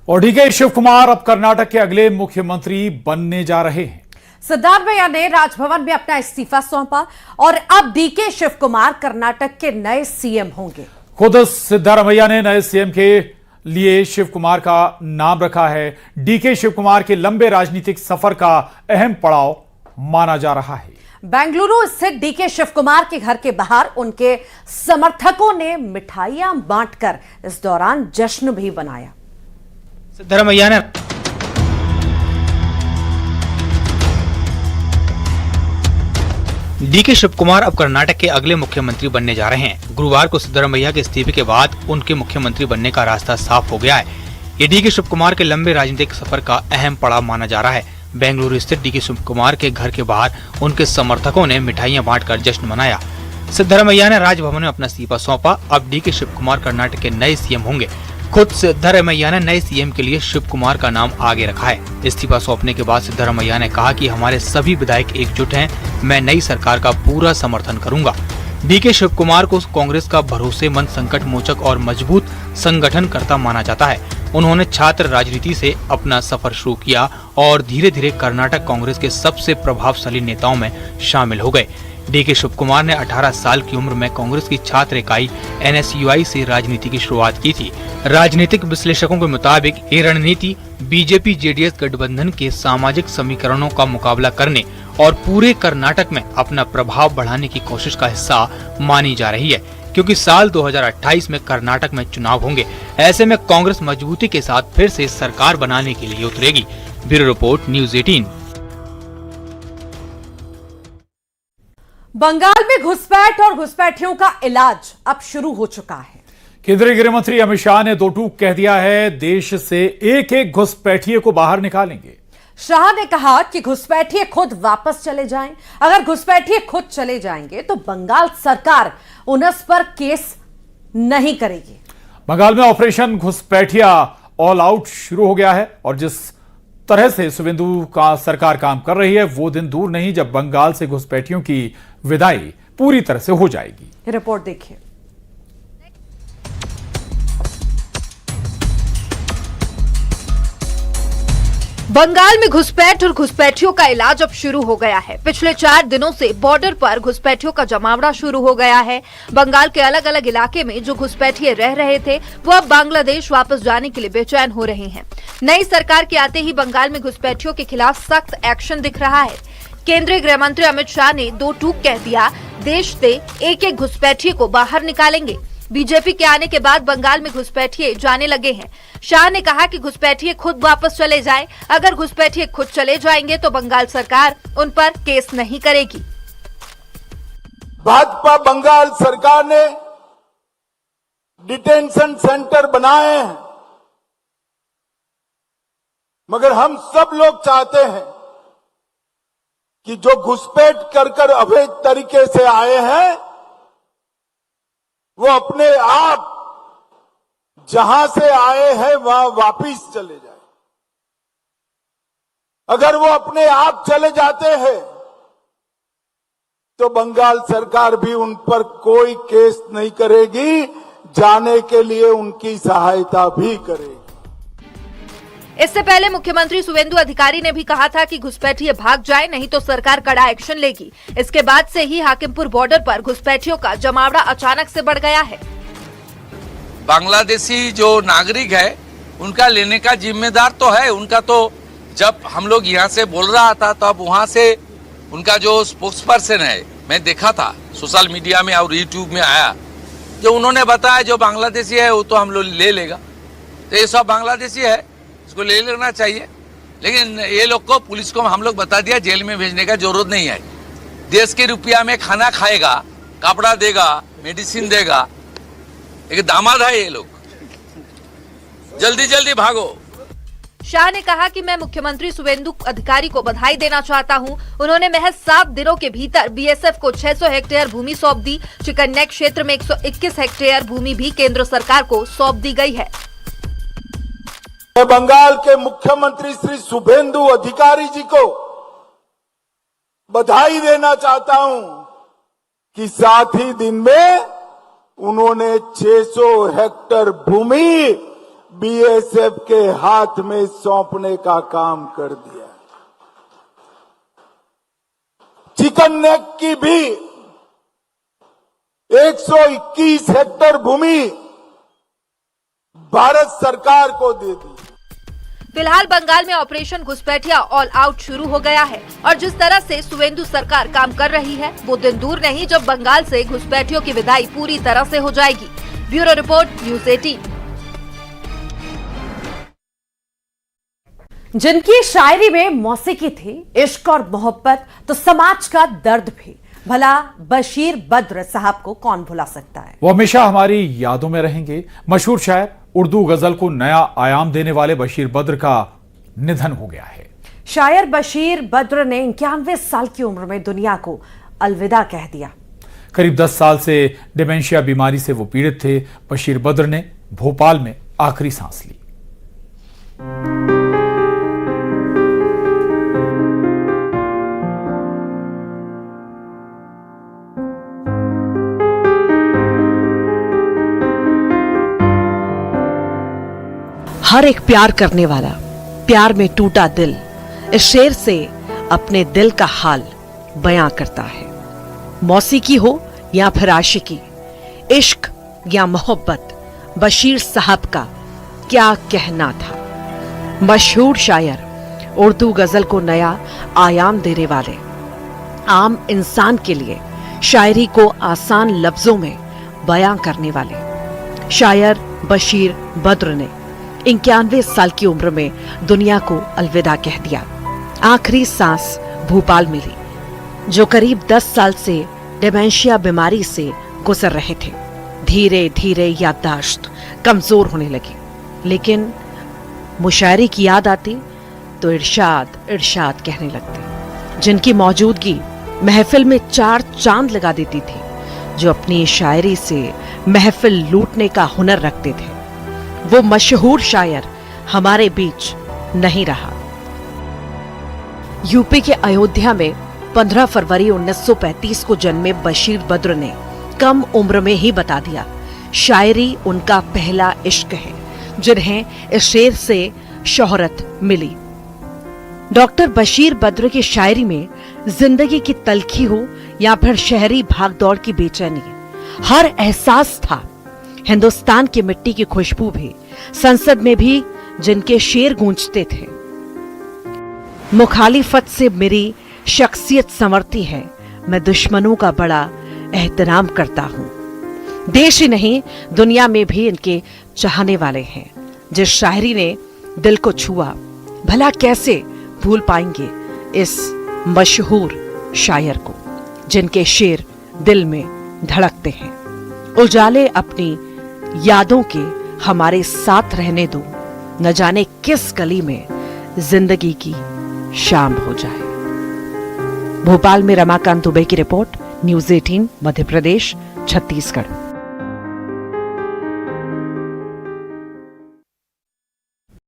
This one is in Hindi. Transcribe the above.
और डीके शिव कुमार अब कर्नाटक के अगले मुख्यमंत्री बनने जा रहे हैं। सिद्धारमैया ने राजभवन में अपना इस्तीफा सौंपा और अब डीके शिव कुमार कर्नाटक के नए सीएम होंगे। खुद सिद्धारमैया ने नए सीएम के लिए शिव कुमार का नाम रखा है। डीके शिव कुमार के लंबे राजनीतिक सफर का अहम पड़ाव माना जा रहा है। बेंगलुरु स्थित डीके शिव कुमार के घर के बाहर उनके समर्थकों ने मिठाइयां बांटकर इस दौरान जश्न भी मनाया। सिद्धारमैया ने डीके शिव कुमार अब कर्नाटक के अगले मुख्यमंत्री बनने जा रहे हैं। गुरुवार को सिद्धारमैया के इस्तीफे के बाद उनके मुख्यमंत्री बनने का रास्ता साफ हो गया है। ये डीके शिव कुमार के लंबे राजनीतिक सफर का अहम पड़ाव माना जा रहा है। बेंगलुरु स्थित डीके शिव कुमार के घर के बाहर उनके समर्थकों ने मिठाइयां बांटकर जश्न मनाया। सिद्धारमैया ने राजभवन में अपना इस्तीफा सौंपा। अब डीके शिव कुमार कर्नाटक के नए सीएम होंगे। खुद सिद्धारमैया ने नए सीएम के लिए शिव कुमार का नाम आगे रखा है। इस्तीफा सौंपने के बाद सिद्धारमैया ने कहा कि हमारे सभी विधायक एकजुट हैं, मैं नई सरकार का पूरा समर्थन करूंगा। डीके शिव कुमार को कांग्रेस का भरोसेमंद, संकट मोचक और मजबूत संगठनकर्ता माना जाता है। उन्होंने छात्र राजनीति से अपना सफर शुरू किया और धीरे धीरे कर्नाटक कांग्रेस के सबसे प्रभावशाली नेताओं में शामिल हो गए। डीके शिव कुमार ने 18 साल की उम्र में कांग्रेस की छात्र इकाई NSUI से राजनीति की शुरुआत की थी। राजनीतिक विश्लेषकों के मुताबिक ये रणनीति बीजेपी जेडीएस गठबंधन के सामाजिक समीकरणों का मुकाबला करने और पूरे कर्नाटक में अपना प्रभाव बढ़ाने की कोशिश का हिस्सा मानी जा रही है, क्योंकि साल 2028 में कर्नाटक में चुनाव होंगे। ऐसे में कांग्रेस मजबूती के साथ फिर से सरकार बनाने के लिए उतरेगी। Bureau report, news 18। बंगाल में घुसपैठ और घुसपैठियों का इलाज अब शुरू हो चुका है। केंद्रीय गृह मंत्री अमित शाह ने दो टूक कह दिया है, देश से एक एक घुसपैठिए को बाहर निकालेंगे। शाह ने कहा कि घुसपैठिए खुद वापस चले जाएं। अगर घुसपैठिए खुद चले जाएंगे तो बंगाल सरकार उन पर केस नहीं करेगी। बंगाल में ऑपरेशन घुसपैठिया ऑल आउट शुरू हो गया है और जिस तरह से शुवेंदु का सरकार काम कर रही है वो दिन दूर नहीं जब बंगाल से घुसपैठियों की विदाई पूरी तरह से हो जाएगी। रिपोर्ट देखिए। बंगाल में घुसपैठ और घुसपैठियों का इलाज अब शुरू हो गया है। पिछले 4 दिनों से बॉर्डर पर घुसपैठियों का जमावड़ा शुरू हो गया है। बंगाल के अलग अलग इलाके में जो घुसपैठिए रह रहे थे वो अब बांग्लादेश वापस जाने के लिए बेचैन हो रहे हैं। नई सरकार के आते ही बंगाल में घुसपैठियों के खिलाफ सख्त एक्शन दिख रहा है। केंद्रीय गृह मंत्री अमित शाह ने दो टूक कह दिया, देश से एक एक घुसपैठिए को बाहर निकालेंगे। बीजेपी के आने के बाद बंगाल में घुसपैठिए जाने लगे हैं। शाह ने कहा कि घुसपैठिए खुद वापस चले जाएं। अगर घुसपैठिए खुद चले जाएंगे तो बंगाल सरकार उन पर केस नहीं करेगी। भाजपा बंगाल सरकार ने डिटेंशन सेंटर बनाए हैं, मगर हम सब लोग चाहते हैं कि जो घुसपैठ कर अवैध तरीके से आए हैं वो अपने आप जहां से आए हैं वहां वापिस चले जाए। अगर वो अपने आप चले जाते हैं तो बंगाल सरकार भी उन पर कोई केस नहीं करेगी, जाने के लिए उनकी सहायता भी करेगी। इससे पहले मुख्यमंत्री शुवेंदु अधिकारी ने भी कहा था कि घुसपैठिए भाग जाए, नहीं तो सरकार कड़ा एक्शन लेगी। इसके बाद से ही हाकिमपुर बॉर्डर पर घुसपैठियों का जमावड़ा अचानक से बढ़ गया है। बांग्लादेशी जो नागरिक है उनका लेने का जिम्मेदार तो है उनका। तो जब हम लोग यहाँ से बोल रहा था तो अब वहाँ से उनका जो स्पोक्स पर्सन है, मैं देखा था सोशल मीडिया में और यूट्यूब में आया, जो उन्होंने बताया जो बांग्लादेशी है वो तो हम लोग ले लेगा। तो ये सब बांग्लादेशी है, इसको ले लेना चाहिए। लेकिन ये लोग को, पुलिस को हम लोग बता दिया जेल में भेजने का जरूरत नहीं है। देश के रुपया में खाना खाएगा, कपड़ा देगा, मेडिसिन देगा। एक दामाद है ये लोग, जल्दी जल्दी भागो। शाह ने कहा कि मैं मुख्यमंत्री शुवेंदु अधिकारी को बधाई देना चाहता हूं। उन्होंने महज 7 दिनों के भीतर बीएसएफ को 600 हेक्टेयर भूमि सौंप दी। चिकन नेक क्षेत्र में 121 हेक्टेयर भूमि भी केंद्र सरकार को सौंप दी गई है। मैं बंगाल के मुख्यमंत्री श्री शुभेंदु अधिकारी जी को बधाई देना चाहता हूं कि 7 ही दिन में उन्होंने 600 हेक्टेयर भूमि बीएसएफ के हाथ में सौंपने का काम कर दिया। चिकन नेक की भी 121 हेक्टेयर भूमि भारत सरकार को दे दी। फिलहाल बंगाल में ऑपरेशन घुसपैठिया ऑल आउट शुरू हो गया है और जिस तरह से सुवेंदु सरकार काम कर रही है वो दिन दूर नहीं जब बंगाल से घुसपैठियों की विदाई पूरी तरह से हो जाएगी। Bureau report, news 18। जिनकी शायरी में मौसीकी थी, इश्क और मोहब्बत तो समाज का दर्द भी, भला बशीर बद्र साहब को कौन भुला सकता है। वो हमेशा हमारी यादों में रहेंगे। मशहूर शायर, उर्दू गजल को नया आयाम देने वाले बशीर बद्र का निधन हो गया है। शायर बशीर बद्र ने 91 साल की उम्र में दुनिया को अलविदा कह दिया। करीब 10 साल से डिमेंशिया बीमारी से वो पीड़ित थे। बशीर बद्र ने भोपाल में आखिरी सांस ली। हर एक प्यार करने वाला, प्यार में टूटा दिल, इस शेर से अपने दिल का हाल बयां करता है। मौसीकी हो या फिर आशिकी, इश्क या मोहब्बत, बशीर साहब का क्या कहना था। मशहूर शायर, उर्दू गजल को नया आयाम देने वाले, आम इंसान के लिए शायरी को आसान लफ्जों में बयां करने वाले शायर बशीर बद्र ने 91 साल की उम्र में दुनिया को अलविदा कह दिया। आखिरी सांस भोपाल में ली, जो करीब 10 साल से डिमेंशिया बीमारी से गुजर रहे थे। धीरे धीरे याददाश्त कमजोर होने लगी, लेकिन मुशायरे की याद आती तो इरशाद इरशाद कहने लगते, जिनकी मौजूदगी महफिल में 4 चांद लगा देती थी, जो अपनी शायरी से महफिल लूटने का हुनर रखते थे। वो मशहूर शायर हमारे बीच नहीं रहा। यूपी के अयोध्या में 15 फरवरी 1935 को जन्मे बशीर बद्र ने कम उम्र में ही बता दिया, शायरी उनका पहला इश्क है, जिन्हें इस शेर से शोहरत मिली। डॉक्टर बशीर बद्र की शायरी में जिंदगी की तलखी हो या फिर शहरी भागदौड़ की बेचैनी, हर एहसास था। हिंदुस्तान की मिट्टी की खुशबू भी, संसद में भी जिनके शेर गूंजते थे। मुखालिफत से मेरी शख्सियत संवरती है, मैं दुश्मनों का बड़ा एहतराम करता हूं। देश ही नहीं, दुनिया में भी इनके चाहने वाले हैं। जिस शायरी ने दिल को छुआ, भला कैसे भूल पाएंगे इस मशहूर शायर को, जिनके शेर दिल में धड़कते हैं। उजाले अपनी यादों के हमारे साथ रहने दो, न जाने किस गली में जिंदगी की शाम हो जाए। भोपाल में रमाकांत दुबे की रिपोर्ट, न्यूज़ 18 मध्य प्रदेश, छत्तीसगढ़।